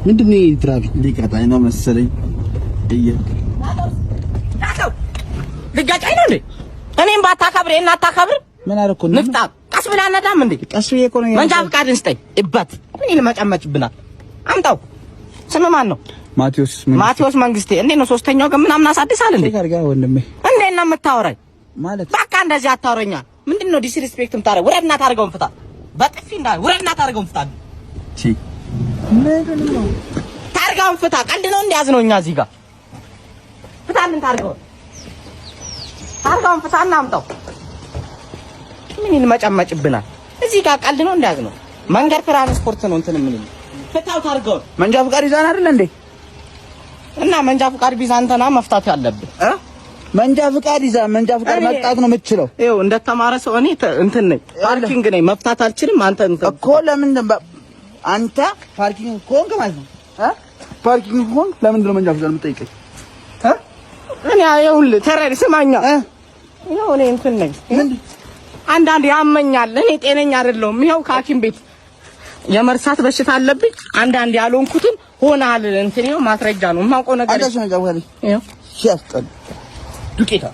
ምንድነው ትራፊክ ሊቀጣኝ ነው መሰለኝ። ልጋጫኝ ነው እንዴ? እኔም ባታከብር እና አታከብር ምን አደረኩ? ንፍጣ ቀስ ብላ አናዳም እንዴ? ቀስ ብዬ እኮ ነው። መንጃ ፈቃድን ስጠኝ። እበት ምን ይልመጨመጭብናል? አምጣው። ስም ማን ነው? ማቴዎስ መንግስቴ። እንዴት ነው ሶስተኛው ግን ምናምን አሳድሳል እንዴ? ታርጋ ወንድሜ እንዴት ነው የምታወራኝ? ማለት በቃ እንደዚህ አታወራኛ። ምንድነው ዲስሪስፔክት የምታረግ? ውረድና ታርገውን ፍታ። በጥፊ እንዳ ውረድና ታርገውን ፍታ። እሺ ምንድነው? ታርጋውን ፍታ። ቀልድ ነው እንዲያዝ ነው እኛ እዚህ ጋር ፍታልን። ታርጋውን ፍታና አምጣው። ምን ይልመጨመጭብናል? እዚህ ጋር ቀልድ ነው እንዲያዝ ነው። መንገድ ትራንስፖርት ነው እንትን ምን ፍታው። ታርጋውን መንጃ ፈቃድ ይዛን አይደል እንዴ? እና መንጃ ፈቃድ ቢዛ አንተና መፍታት ያለብህ መንጃ ፈቃድ ይዛ መንጃ ፈቃድ መጣት ነው የምትችለው። ይኸው እንደተማረ ሰው እኔ እንትን ነኝ፣ ፓርኪንግ ነኝ። መፍታት አልችልም። አንተ እንትን እኮ ለምን አንተ ፓርኪንግ ኮንክ ማለት ነው? ፓርኪንግ ኮንክ ለምንድን ነው መንጃ ፈቃድ የምትጠይቀኝ? እኔ ይኸውልህ ተረድ ስማኛ። ይኸው እኔ እንትን ነኝ። አንዳንዴ ያመኛል። እኔ ጤነኛ አይደለሁም። ይኸው ከሐኪም ቤት የመርሳት በሽታ አለብኝ። አንዳንዴ ያልሆንኩትን ሆናል። እንትን ይኸው ማስረጃ ነው የማውቀው ነገር። አንተ ሰው ነው ይኸው ሸፍጠን ዱቄታ